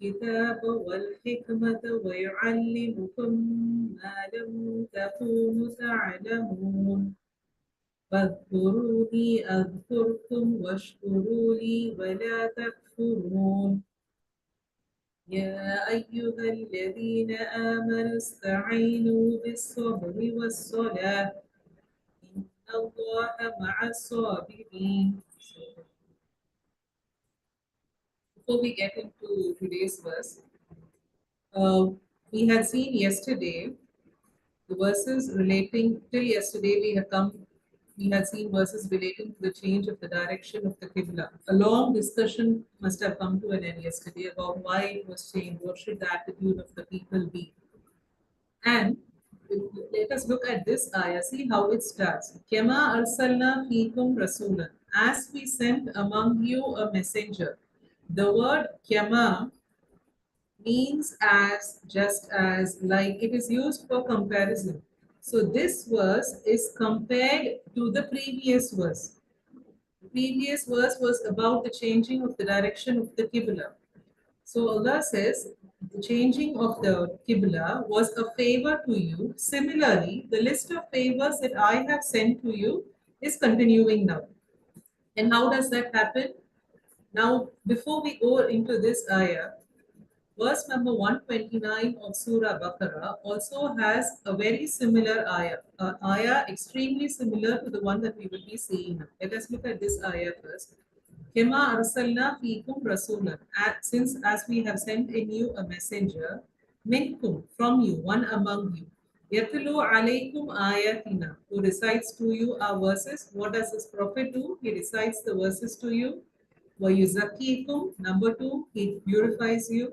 الكتاب والحكمة ويعلمكم ما لم تكونوا تعلمون فاذكروني أذكركم واشكروا لي ولا تكفرون يا أيها الذين آمنوا استعينوا بالصبر والصلاة إن الله مع الصابرين. Before we get into today's verse, uh, we had seen yesterday the verses relating till yesterday we had seen verses relating to the change of the direction of the Qibla. A long discussion must have come to an end yesterday about why it was changed, what should the attitude of the people be. And let us look at this ayah, see how it starts. Kema arsalna fikum rasulan. As we sent among you a messenger. The word kema means as, just as, like, it is used for comparison. So this verse is compared to the previous verse. The previous verse was about the changing of the direction of the Qibla. So Allah says the changing of the Qibla was a favor to you. Similarly, the list of favors that I have sent to you is continuing now. And how does that happen? Now, before we go into this ayah, verse number 129 of Surah Baqarah also has a very similar ayah, an ayah extremely similar to the one that we will be seeing now. Let us look at this ayah first. Kema arsalna fikum rasulan. Since as we have sent in you a messenger, minkum, from you, one among you. Yatlu alaykum ayatina, who recites to you our verses. What does this prophet do? He recites the verses to you. وَيُزَكِّيكُمْ, number 2, he purifies you.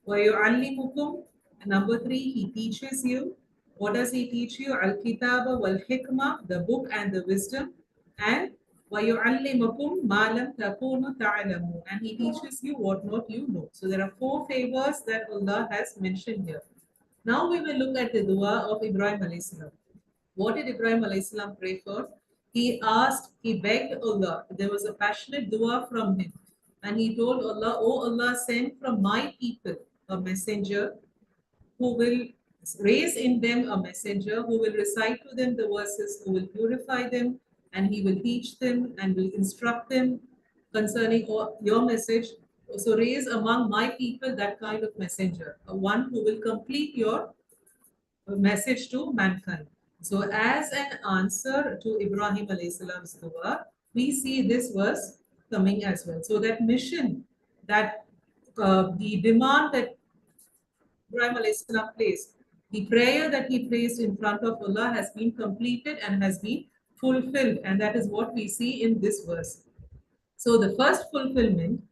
وَيُعَلِّمُكُمْ, number 3, he teaches you. What does he teach you? Al-Kitaba wal-Hikmah, the book and the wisdom. And وَيُعَلِّمُكُمْ مَا لَمْ تَكُونُوا تَعْلَمُونَ, and he teaches you what not you know. So there are 4 favors that Allah has mentioned here. Now we will look at the dua of Ibrahim alayhi salam. What did Ibrahim alayhi salam pray for? He asked, he begged Allah. There was a passionate dua from him. And he told Allah, oh Allah, send from my people a messenger who will raise in them a messenger who will recite to them the verses, who will purify them, and he will teach them and will instruct them concerning your message. So raise among my people that kind of messenger, one who will complete your message to mankind. So, as an answer to Ibrahim alayhi salam's dua, we see this verse coming as well. So, that mission, that the demand that Ibrahim alayhi salam placed, the prayer that he placed in front of Allah has been completed and has been fulfilled, and that is what we see in this verse. So the first fulfillment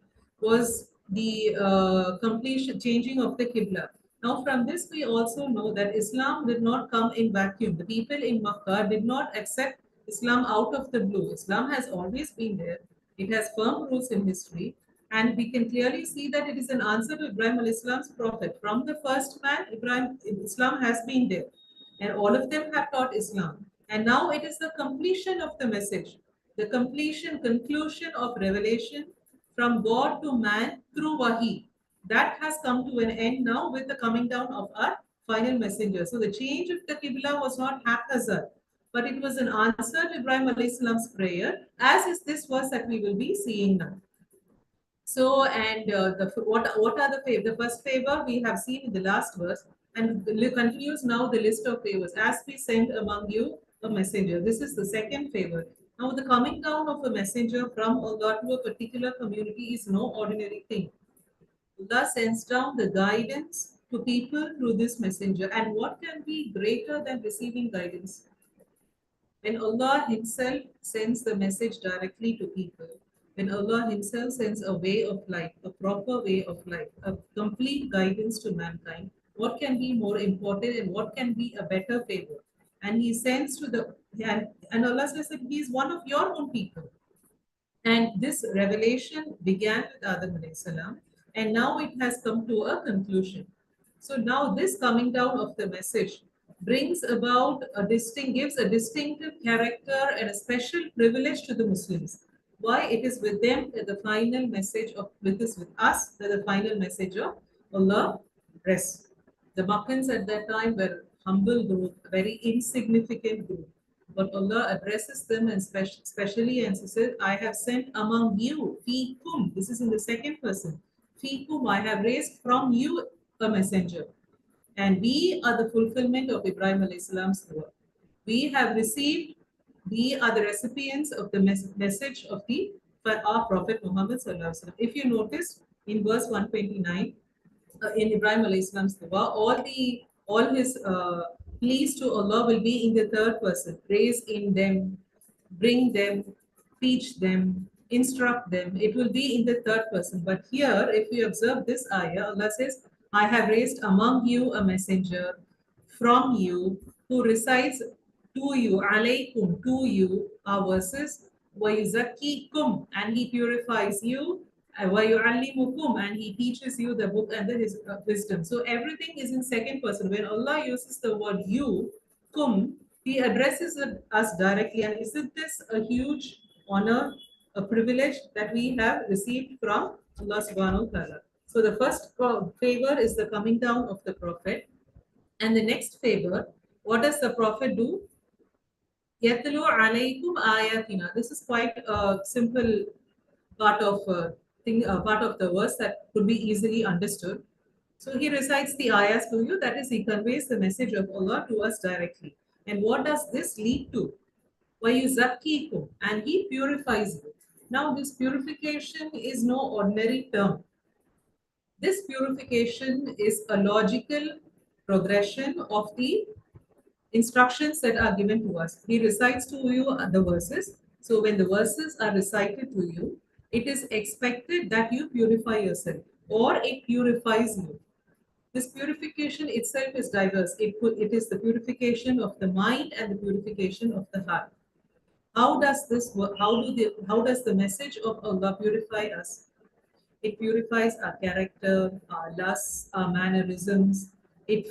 was the completion, changing of the Qibla. Now from this we also know that Islam did not come in vacuum. The people in Makkah did not accept Islam out of the blue. Islam has always been there. It has firm roots in history. And we can clearly see that it is an answer to Ibrahim al-Islam's prophet. From the first man, Islam has been there. And all of them have taught Islam. And now it is the completion of the message, the completion, conclusion of revelation from God to man through Wahi. That has come to an end now with the coming down of our final messenger. So the change of the Qibla was not haphazard, but it was an answer to Ibrahim alayhi salam's prayer, as is this verse that we will be seeing now. So, and what are the favors? The first favor we have seen in the last verse, and continues now the list of favors. As we send among you a messenger. This is the second favor. Now, the coming down of a messenger from Allah to a particular community is no ordinary thing. Allah sends down the guidance to people through this messenger. And what can be greater than receiving guidance? When Allah Himself sends the message directly to people, when Allah Himself sends a way of life, a proper way of life, a complete guidance to mankind, what can be more important and what can be a better favor? And He sends to and Allah says that He is one of your own people. And this revelation began with Adam alayhi salam, and now it has come to a conclusion. So now this coming down of the message brings about gives a distinctive character and a special privilege to the Muslims. Why? It is with them that the final message of with us that the final message of Allah rests. The Makkans at that time were humble group, a very insignificant group. But Allah addresses them and specially and says, I have sent among you, fikum. This is in the second person. Fikum, I have raised from you a messenger. And we are the fulfillment of Ibrahim alayhi salam's dua. We have received, we are the recipients of the message of the for our Prophet Muhammad sallallahu alaihi wasallam. If you notice in verse 129, in Ibrahim alayhi salam's dua, all his pleas to Allah will be in the third person. Raise in them, bring them, teach them, instruct them. It will be in the third person. But here, if you observe this ayah, Allah says, I have raised among you a messenger from you who recites to you, alaykum, to you, our verses, وَيُزَكِّيكُمْ, and he purifies you, وَيُعَلِّمُكُمْ, and he teaches you the book and his wisdom. So everything is in second person. When Allah uses the word you, kum, he addresses us directly. And isn't this a huge honor, a privilege that we have received from Allah subhanahu wa ta'ala? So the first favor is the coming down of the Prophet. And the next favor, what does the Prophet do? Yatlu alaykum ayatina. This is quite a simple part of part of the verse that could be easily understood. So he recites the ayahs to you. That is, he conveys the message of Allah to us directly. And what does this lead to? وَيُزَكِّيكُمْ, and he purifies you. Now, this purification is no ordinary term. This purification is a logical progression of the instructions that are given to us. He recites to you the verses. So when the verses are recited to you, it is expected that you purify yourself or it purifies you. This purification itself is diverse. It is the purification of the mind and the purification of the heart. How does this work? How does the message of Allah purify us? It purifies our character, our lusts, our mannerisms. It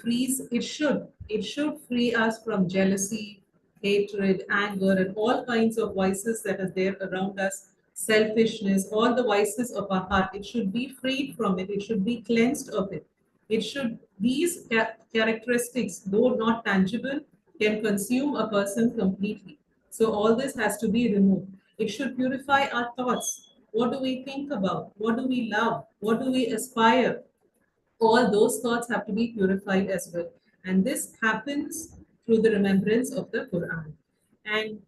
should free us from jealousy, hatred, anger, and all kinds of vices that are there around us, selfishness, all the vices of our heart. It should be freed from it. It should be cleansed of it. These characteristics, though not tangible, can consume a person completely. So all this has to be removed. It should purify our thoughts. What do we think about? What do we love? What do we aspire? All those thoughts have to be purified as well. And this happens through the remembrance of the Quran. And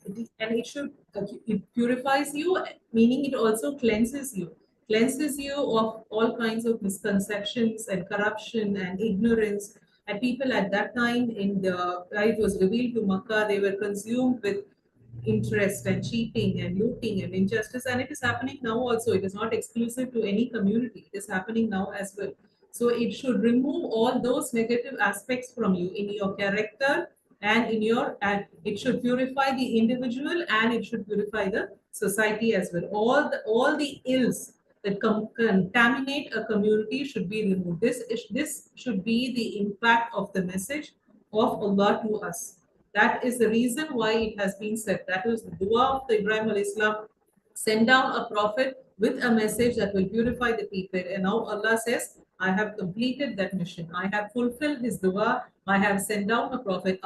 it purifies you, meaning it also cleanses you of all kinds of misconceptions and corruption and ignorance. And people at that time, it was revealed to Makkah, they were consumed with interest and cheating and looting and injustice, and it is happening now also. It is not exclusive to any community, it is happening now as well. So it should remove all those negative aspects from you in your character and it should purify the individual and it should purify the society as well. All the ills that contaminate a community should be removed. This should be the impact of the message of Allah to us. That is the reason why it has been said. That was the dua of the Ibrahim alayhi salam. Send down a prophet with a message that will purify the people. And now Allah says, I have completed that mission. I have fulfilled his dua. I have sent down a prophet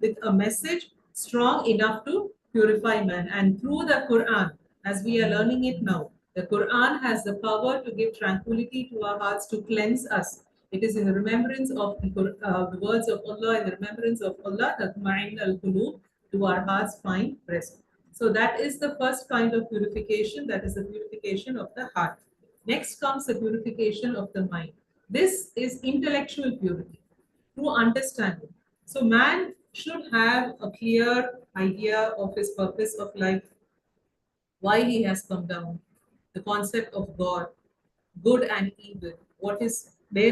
with a message strong enough to purify man. And through the Quran, as we are learning it now, the Quran has the power to give tranquility to our hearts, to cleanse us. It is in the remembrance of the words of Allah, in the remembrance of Allah, that mind al-qulub, do our hearts find rest. So that is the first kind of purification, that is the purification of the heart. Next comes the purification of the mind. This is intellectual purity through understanding. So man should have a clear idea of his purpose of life, why he has come down, the concept of God, good and evil, where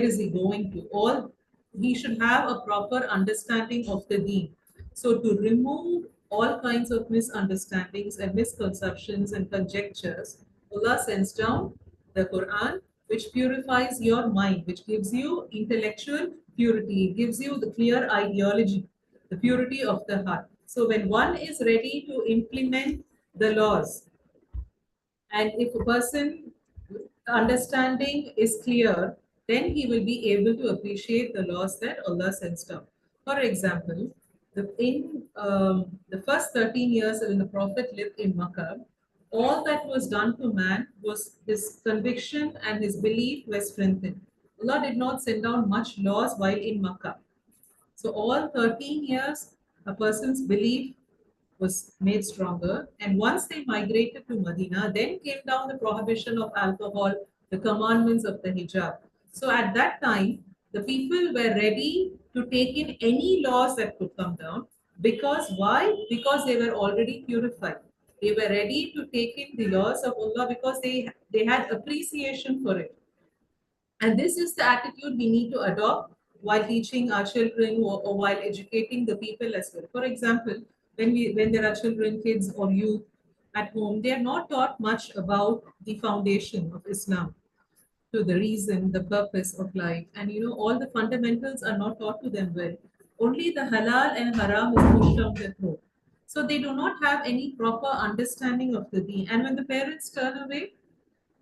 is he going to? All he should have a proper understanding of the deen. So to remove all kinds of misunderstandings and misconceptions and conjectures, Allah sends down the Quran, which purifies your mind, which gives you intellectual purity, it gives you the clear ideology, the purity of the heart. So when one is ready to implement the laws, and if a person understanding is clear, then he will be able to appreciate the laws that Allah sends down. For example, in the first 13 years when the Prophet lived in Makkah, all that was done to man was his conviction and his belief were strengthened. Allah did not send down much laws while in Makkah. So all 13 years, a person's belief was made stronger. And once they migrated to Medina, then came down the prohibition of alcohol, the commandments of the hijab. So at that time, the people were ready to take in any laws that could come down. Because why? Because they were already purified. They were ready to take in the laws of Allah because they had appreciation for it. And this is the attitude we need to adopt while teaching our children or while educating the people as well. For example, when there are children, kids, or youth at home, they are not taught much about the foundation of Islam, to the reason, the purpose of life, and all the fundamentals are not taught to them well. Only the halal and haram is pushed down their throat. So they do not have any proper understanding of the deen. And when the parents turn away,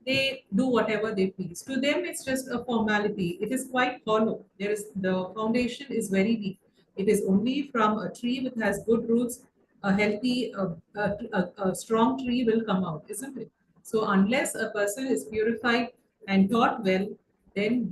they do whatever they please. To them, it's just a formality. It is quite hollow. The foundation is very weak. It is only from a tree which has good roots, a healthy, a strong tree will come out, isn't it? So unless a person is purified and taught well, then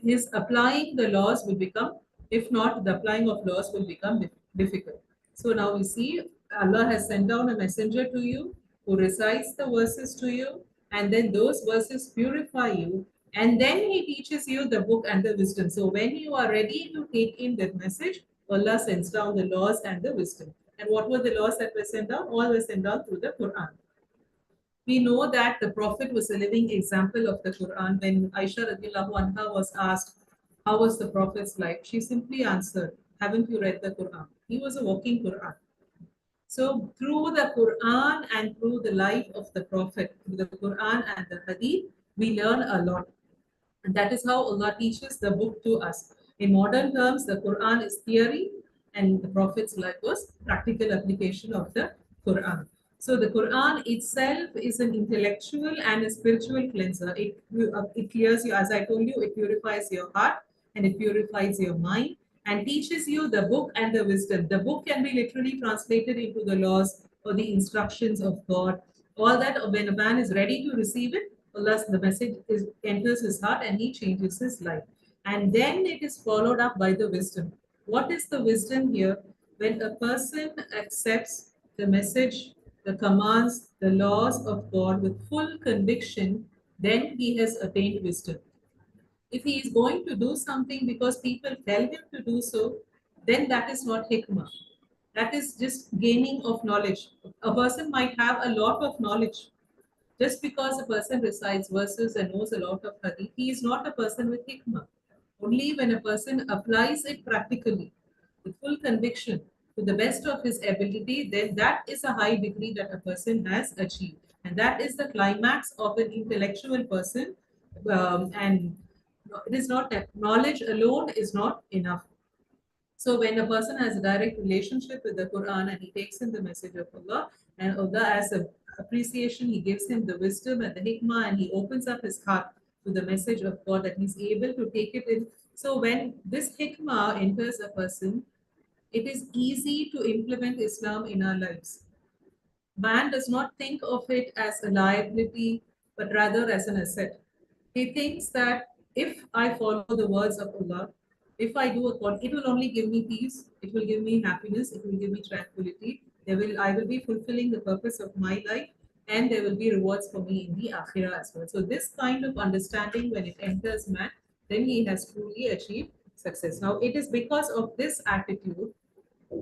his applying the laws will become, if not, the applying of laws will become difficult. So now we see Allah has sent down a messenger to you who recites the verses to you, and then those verses purify you, and then he teaches you the book and the wisdom. So when you are ready to take in that message, Allah sends down the laws and the wisdom. And what were the laws that were sent down? All were sent down through the Quran. We know that the Prophet was a living example of the Quran. When Aisha radiallahu anha was asked, how was the Prophet's life? She simply answered, haven't you read the Quran? He was a walking Quran. So through the Quran and through the life of the Prophet, through the Quran and the Hadith, we learn a lot. And that is how Allah teaches the book to us. In modern terms, the Quran is theory and the Prophet's life was practical application of the Quran. So the Quran itself is an intellectual and a spiritual cleanser. It clears you, as I told you, it purifies your heart and it purifies your mind and teaches you the book and the wisdom. The book can be literally translated into the laws or the instructions of God. All that when a man is ready to receive it, Allah's the message enters his heart and he changes his life. And then it is followed up by the wisdom. What is the wisdom here? When a person accepts the message, the commands, the laws of God with full conviction, then he has attained wisdom. If he is going to do something because people tell him to do so, then that is not hikmah. That is just gaining of knowledge. A person might have a lot of knowledge. Just because a person recites verses and knows a lot of hadith, he is not a person with hikmah. Only when a person applies it practically, with full conviction, to the best of his ability, then that is a high degree that a person has achieved. And that is the climax of an intellectual person. And it is not that knowledge alone is not enough. So when a person has a direct relationship with the Quran and he takes in the message of Allah, and Allah as a appreciation, he gives him the wisdom and the hikmah, and he opens up his heart to the message of God that he's able to take it in. So when this hikmah enters a person, it is easy to implement Islam in our lives. Man does not think of it as a liability, but rather as an asset. He thinks that if I follow the words of Allah, if I do according, it will only give me peace, it will give me happiness, it will give me tranquility. I will be fulfilling the purpose of my life, and there will be rewards for me in the akhirah as well. So this kind of understanding, when it enters man, then he has truly achieved success. Now it is because of this attitude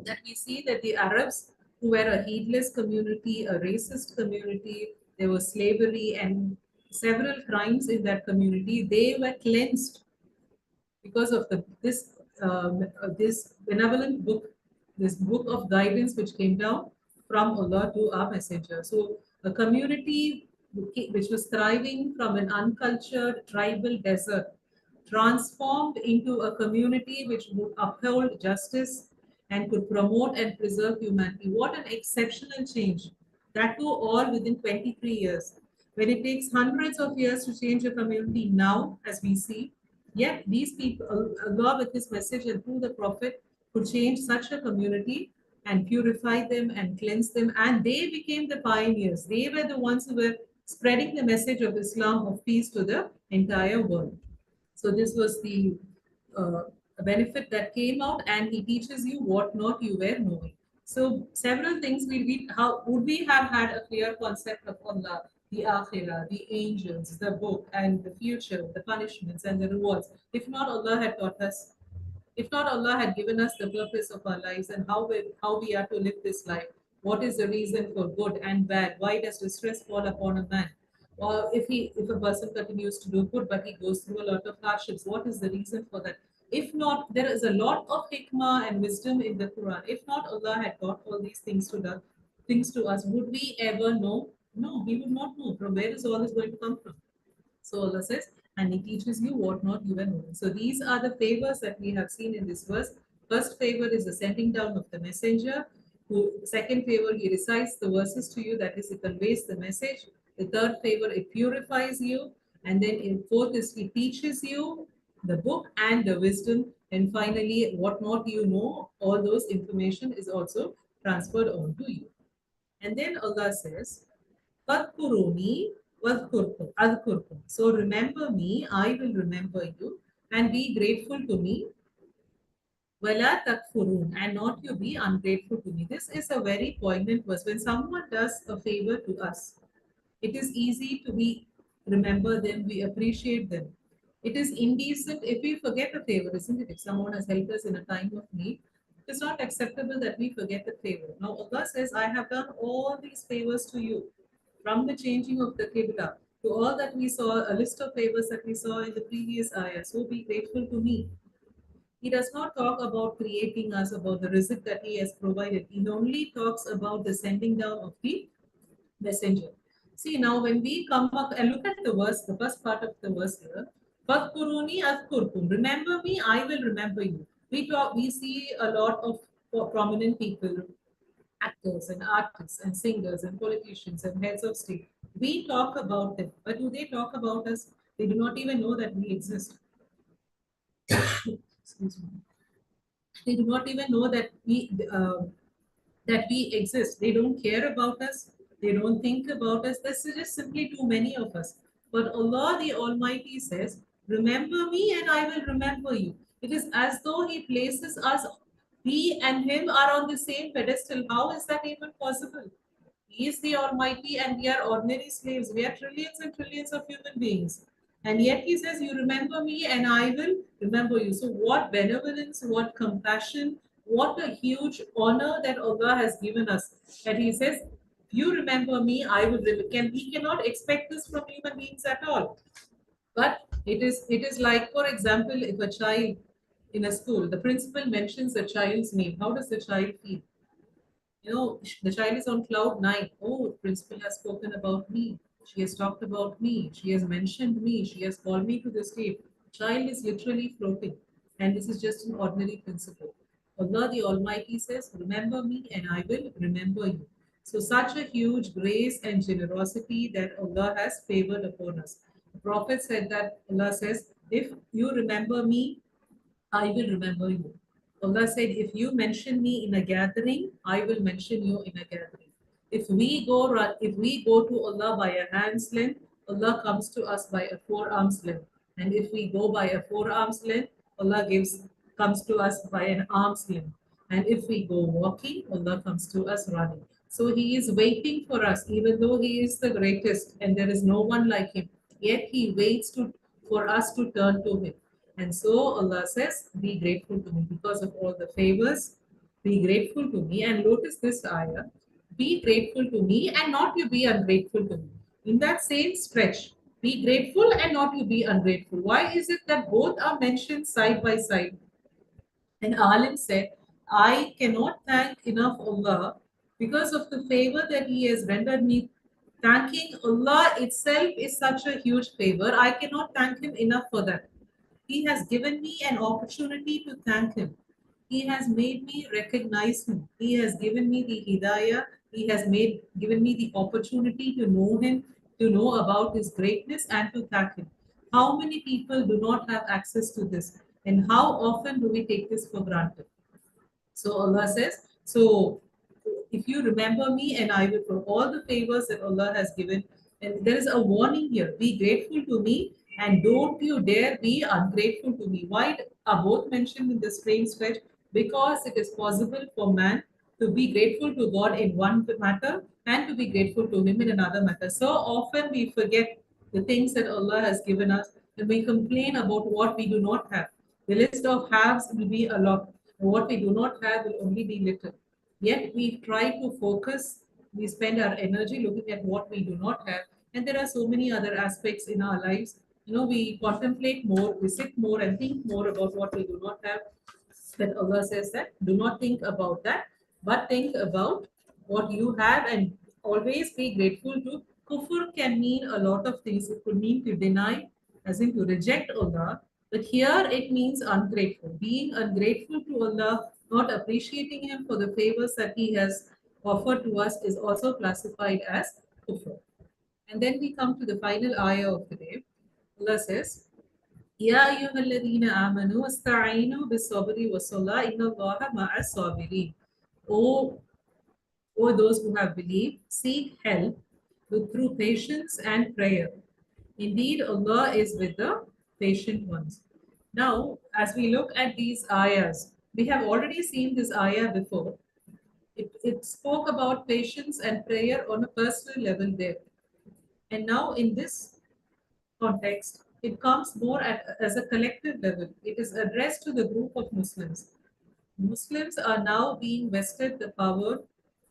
that we see that the Arabs, who were a heedless community, a racist community, there was slavery and several crimes in that community, they were cleansed because of this benevolent book, this book of guidance which came down from Allah to our messenger. So a community which was thriving from an uncultured tribal desert transformed into a community which would uphold justice and could promote and preserve humanity. What an exceptional change. That too all within 23 years. When it takes hundreds of years to change a community now, as we see, Yet these people, Allah with His message and through the Prophet, could change such a community and purify them and cleanse them. And they became the pioneers. They were the ones who were spreading the message of Islam, of peace to the entire world. So this was the uh, benefit that came out, and he teaches you what not you were knowing. So several things we read. How would we have had a clear concept of Allah, the Akhirah, the angels, the book, and the future, the punishments and the rewards, if not Allah had taught us? If not Allah had given us the purpose of our lives and how we are to live this life, what is the reason for good and bad? Why does distress fall upon a man? Or if a person continues to do good but he goes through a lot of hardships, what is the reason for that? If not, there is a lot of hikmah and wisdom in the Quran. If not Allah had taught all these things to us, would we ever know? No, we would not know. From where is all this going to come from? So Allah says, and He teaches you what not you were knowing. So these are the favors that we have seen in this verse. First favor is the sending down of the messenger. Who, second favor, he recites the verses to you, that is, he conveys the message. The third favor, it purifies you. And then in fourth is he teaches you the book and the wisdom. And finally, what not you know, all those information is also transferred on to you. And then Allah says, Fadkuruni adkurkum. So remember me, I will remember you, and be grateful to me. Wala takfurun, and not you be ungrateful to me. This is a very poignant verse. When someone does a favor to us, it is easy to be remember them, we appreciate them. It is indecent if we forget a favor, isn't it? If someone has helped us in a time of need, it is not acceptable that we forget the favor. Now Allah says, I have done all these favors to you, from the changing of the Qibla to all that we saw, a list of favors that we saw in the previous ayah. So be grateful to me. He does not talk about creating us, about the rizq that He has provided. He only talks about the sending down of the messenger. See, now when we come up and look at the verse, the first part of the verse here, Fadkuruni adkurkum. Remember me, I will remember you. We see a lot of prominent people, actors and artists and singers and politicians and heads of state. We talk about them, but do they talk about us? They do not even know that we exist. Excuse me. They do not even know that we exist. They don't care about us. They don't think about us. This is just simply too many of us. But Allah the Almighty says, remember me and I will remember you. It is as though He places us, we and Him are on the same pedestal. How is that even possible? He is the Almighty and we are ordinary slaves. We are trillions and trillions of human beings. And yet He says, you remember me and I will remember you. So, what benevolence, what compassion, what a huge honor that Allah has given us. That He says, you remember me, I will remember. We cannot expect this from human beings at all. But it is like, for example, if a child in a school, the principal mentions the child's name, how does the child feel? The child is on cloud nine. Oh, principal has spoken about me. She has talked about me. She has mentioned me. She has called me to the state. Child is literally floating. And this is just an ordinary principle. Allah the Almighty says, remember me and I will remember you. So such a huge grace and generosity that Allah has favored upon us. The Prophet said that Allah says, if you remember me, I will remember you. Allah said, if you mention me in a gathering, I will mention you in a gathering. If we go to Allah by a hand's length, Allah comes to us by a forearm's length. And if we go by a forearm's length, Allah comes to us by an arm's length. And if we go walking, Allah comes to us running. So He is waiting for us, even though He is the greatest and there is no one like Him. Yet He waits for us to turn to Him. And so Allah says, be grateful to me because of all the favors. Be grateful to me. And notice this ayah, be grateful to me and not you be ungrateful to me. In that same stretch, be grateful and not you be ungrateful. Why is it that both are mentioned side by side? And Alim said, I cannot thank enough Allah because of the favor that He has rendered me. Thanking Allah itself is such a huge favor. I cannot thank Him enough for that. He has given me an opportunity to thank Him. He has made me recognize Him. He has given me the hidayah. He has given me the opportunity to know Him, to know about His greatness, and to thank Him. How many people do not have access to this? And how often do we take this for granted? So Allah says, so if you remember me and I will for all the favors that Allah has given, and there is a warning here, be grateful to me and don't you dare be ungrateful to me. Why are both mentioned in the same stretch? Because it is possible for man to be grateful to God in one matter and to be grateful to Him in another matter. So often we forget the things that Allah has given us and we complain about what we do not have. The list of haves will be a lot. What we do not have will only be little. Yet we try to focus, we spend our energy looking at what we do not have. And there are so many other aspects in our lives. We contemplate more, we sit more and think more about what we do not have. That Allah says that do not think about that, but think about what you have and always be grateful to. Kufr can mean a lot of things. It could mean to deny, as in to reject Allah. But here it means ungrateful. Being ungrateful to Allah, not appreciating Him for the favors that He has offered to us, is also classified as kufr. And then we come to the final ayah of the day. Allah says, يا أيها الذين آمنوا استعينوا بالصبر والصلاة إن الله مع الصابرين. O, o those who have believed, seek help through patience and prayer. Indeed, Allah is with the patient ones. Now, as we look at these ayahs, we have already seen this ayah before. It spoke about patience and prayer on a personal level there. And now, in this context, it comes more as a collective level. It is addressed to the group of Muslims. Muslims are now being vested the power,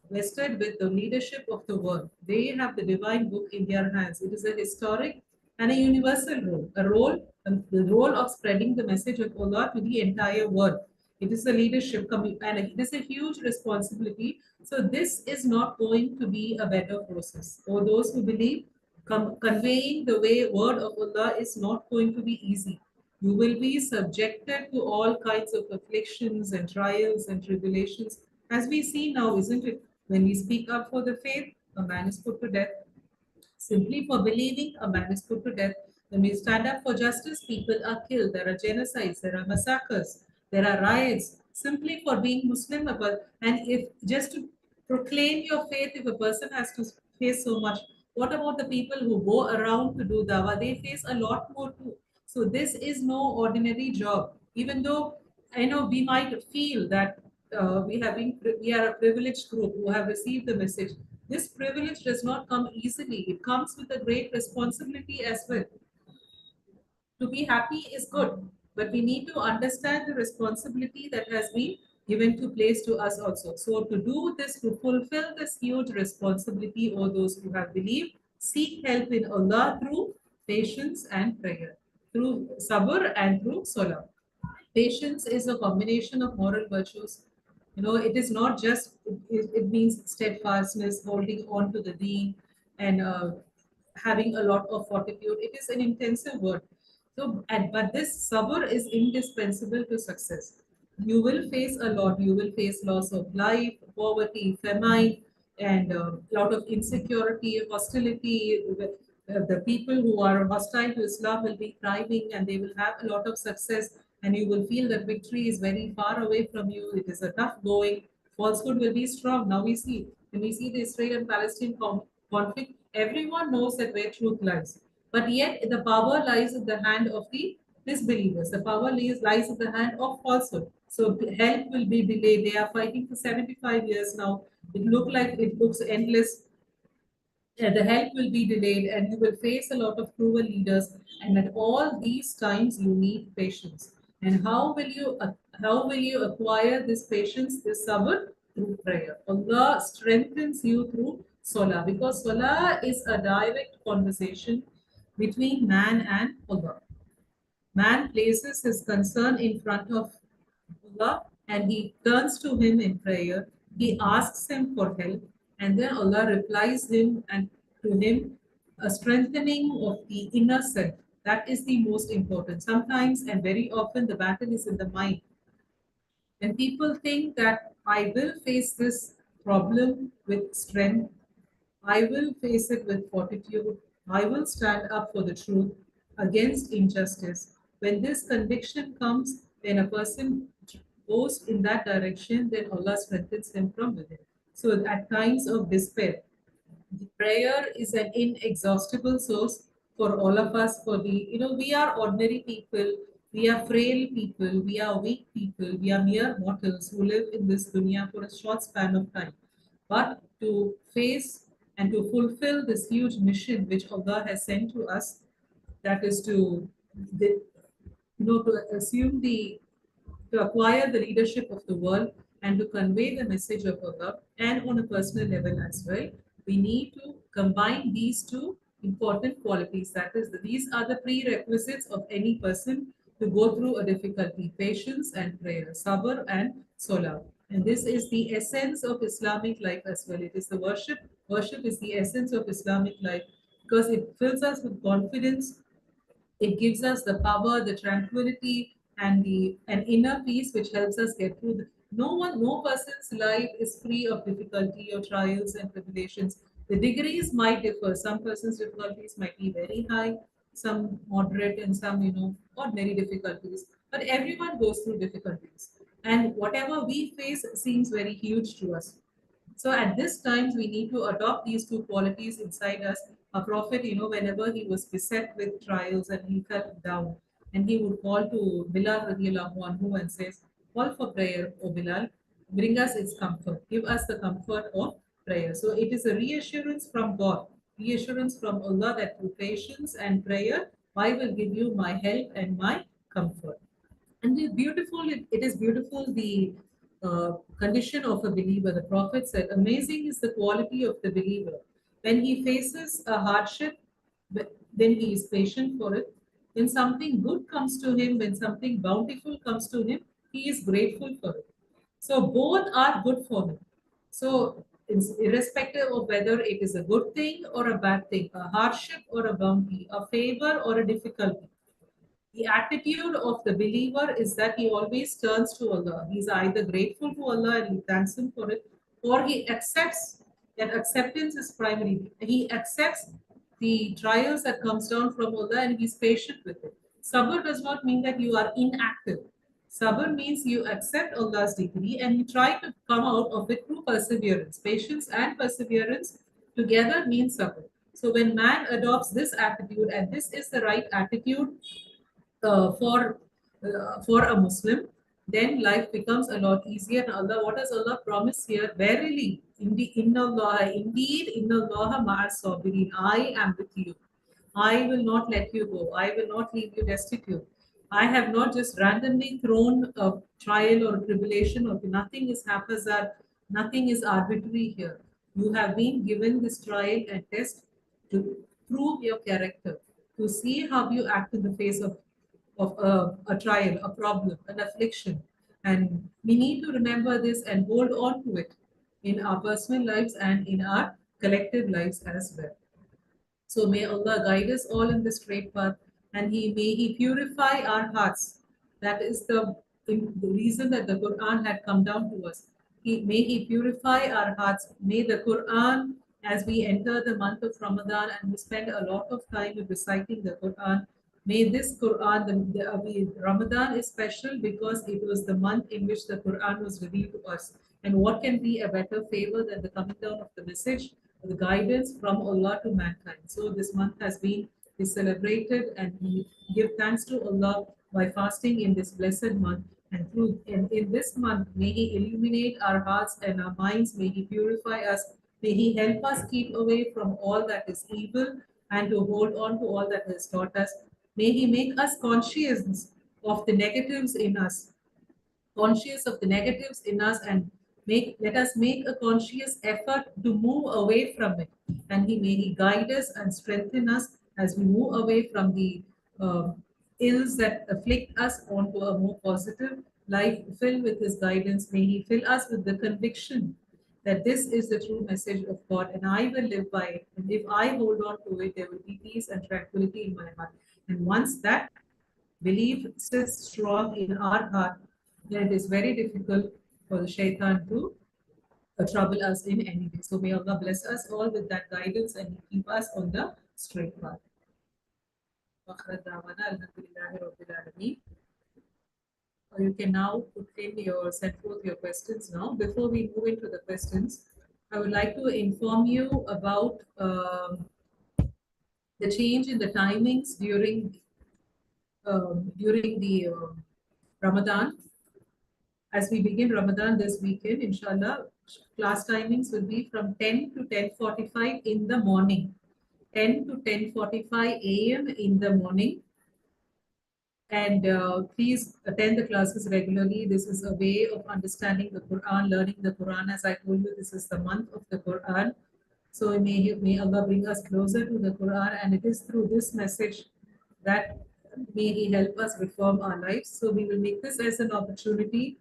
vested with the leadership of the world. They have the divine book in their hands. It is a historic and a universal role, the role of spreading the message of Allah to the entire world. It is a leadership and it is a huge responsibility. So this is not going to be a better process. For those who believe, conveying the word of Allah is not going to be easy. You will be subjected to all kinds of afflictions and trials and tribulations, as we see now, isn't it? When we speak up for the faith, a man is put to death. Simply for believing, a man is put to death. When we stand up for justice, people are killed. There are genocides, there are massacres, there are riots, simply for being Muslim. And if just to proclaim your faith, if a person has to face so much, what about the people who go around to do dawah? They face a lot more too. So this is no ordinary job. Even though I know we might feel that we are a privileged group who have received the message. This privilege does not come easily. It comes with a great responsibility as well. To be happy is good, but we need to understand the responsibility that has been given to place to us also. So to do this, to fulfill this huge responsibility, or those who have believed, seek help in Allah through patience and prayer, through sabr and through salah. Patience is a combination of moral virtues. It is not just, it means steadfastness, holding on to the deen, and having a lot of fortitude. It is an intensive word. But this sabr is indispensable to success. You will face a lot. You will face loss of life, poverty, famine, and a lot of insecurity, hostility. The people who are hostile to Islam will be thriving and they will have a lot of success, and you will feel that victory is very far away from you. It is a tough going. Falsehood will be strong. Now we see, when we see the Israel and Palestine conflict, everyone knows that where truth lies. But yet the power lies in the hand of the disbelievers. The power lies in the hand of falsehood. So help will be delayed. They are fighting for 75 years now. It looks endless. The help will be delayed and you will face a lot of cruel leaders, and at all these times you need patience. And how will you acquire this patience, this sabr? Through prayer. Allah strengthens you through salah, because salah is a direct conversation between man and Allah. Man places his concern in front of Allah and he turns to Him in prayer. He asks Him for help, and then Allah replies him and to him a strengthening of the inner self. That is the most important. Sometimes and very often the battle is in the mind. When people think that I will face this problem with strength, I will face it with fortitude, I will stand up for the truth, against injustice. When this conviction comes, when a person goes in that direction, then Allah strengthens him from within. So at times of despair, the prayer is an inexhaustible source for all of us. For the, we are ordinary people, we are frail people, we are weak people, we are mere mortals who live in this dunya for a short span of time. But to face and to fulfill this huge mission which Allah has sent to us, that is to assume the to acquire the leadership of the world and to convey the message of Allah, and on a personal level as well, we need to combine these two important qualities. That is, these are the prerequisites of any person to go through a difficulty: patience and prayer, sabr and salah. And this is the essence of Islamic life as well. It is the worship. Worship is the essence of Islamic life because it fills us with confidence, it gives us the power, the tranquility, and the an inner peace which helps us get through. No person's life is free of difficulty or trials and tribulations. The degrees might differ. Some persons' difficulties might be very high, some moderate, and some ordinary difficulties. But everyone goes through difficulties, and whatever we face seems very huge to us. So at this times, we need to adopt these two qualities inside us. A prophet, whenever he was beset with trials and he felt down, and he would call to Bilal radiallahu anhu and says, call for prayer, O Bilal, bring us its comfort, give us the comfort of prayer. So it is a reassurance from God, reassurance from Allah that through patience and prayer, I will give you my help and my comfort. And it is beautiful the condition of a believer. The Prophet said, amazing is the quality of the believer. When he faces a hardship, then he is patient for it. When something good comes to him, when something bountiful comes to him, he is grateful for it. So both are good for him. So it's irrespective of whether it is a good thing or a bad thing, a hardship or a bounty, a favor or a difficulty, the attitude of the believer is that he always turns to Allah. He's either grateful to Allah and he thanks Him for it, or he accepts that acceptance is primary. He accepts the trials that comes down from Allah and he's patient with it. Sabr does not mean that you are inactive. Sabr means you accept Allah's decree and you try to come out of it through perseverance. Patience and perseverance together means sabr. So when man adopts this attitude, and this is the right attitude for a Muslim, then life becomes a lot easier. And Allah, what does Allah promise here? Verily, indeed, inna Allah ma'as sabirin. I am with you. I will not let you go. I will not leave you destitute. I have not just randomly thrown a trial or a tribulation, or nothing is haphazard, nothing is arbitrary here. You have been given this trial and test to prove your character, to see how you act in the face of a trial, a problem, an affliction. And we need to remember this and hold on to it in our personal lives and in our collective lives as well. So may Allah guide us all in the straight path, and He purify our hearts. That is the reason that the Quran had come down to us. May He purify our hearts. May the Quran, as we enter the month of Ramadan and we spend a lot of time with reciting the Quran, may this Quran, Ramadan is special because it was the month in which the Quran was revealed to us. And what can be a better favor than the coming down of the message, the guidance from Allah to mankind? So this month has been is celebrated, and we give thanks to Allah by fasting in this blessed month. And through in this month, may He illuminate our hearts and our minds. May He purify us. May He help us keep away from all that is evil and to hold on to all that He has taught us. May He make us conscious of the negatives in us, conscious of the negatives in us, and let us make a conscious effort to move away from it. And He guide us and strengthen us as we move away from the uh, ills that afflict us onto a more positive life filled with His guidance. May He fill us with the conviction that this is the true message of God and I will live by it. And if I hold on to it, there will be peace and tranquility in my heart. And once that belief sits strong in our heart, then it is very difficult for the shaitan to trouble us in any way. So may Allah bless us all with that guidance and keep us on the straight path. Baqarah Dawana, Alhamdulillahi Rabbil Alameen. You can now put in your send forth your questions now. Before we move into the questions, I would like to inform you about the change in the timings during the Ramadan. As we begin Ramadan this weekend, inshallah, class timings will be from 10 to 10:45 in the morning. 10 to 10:45 a.m. in the morning. And please attend the classes regularly. This is a way of understanding the Quran, learning the Quran. As I told you, this is the month of the Quran. So may Allah bring us closer to the Quran, and it is through this message that may He help us reform our lives. So we will make this as an opportunity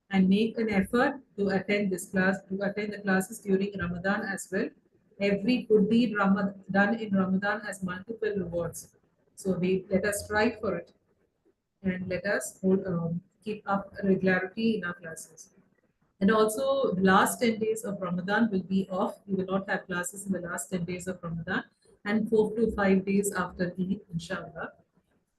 and make an effort to attend this class, to attend the classes during Ramadan as well. Every good deed done in Ramadan has multiple rewards. So we let us strive for it and let us keep up regularity in our classes. And also, the last 10 days of Ramadan will be off. We will not have classes in the last 10 days of Ramadan and 4 to 5 days after Eid, inshallah.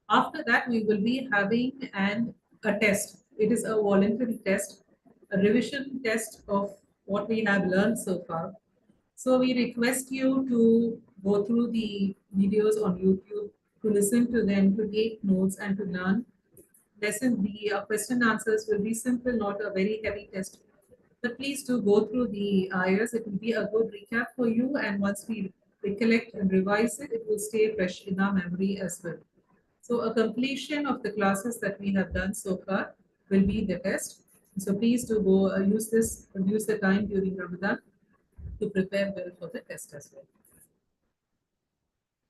After that, we will be having a test. It is a voluntary test, a revision test of what we have learned so far. So we request you to go through the videos on YouTube, to listen to them, to take notes, and to learn. The question answers will be simple, not a very heavy test. But please do go through the ayahs. It will be a good recap for you. And once we recollect and revise it, it will stay fresh in our memory as well. So a completion of the classes that we have done so far will be the test. So please do go use the time during Ramadan to prepare well for the test as well.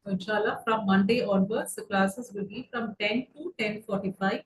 So inshallah, from Monday onwards, the classes will be from 10 to 10:45.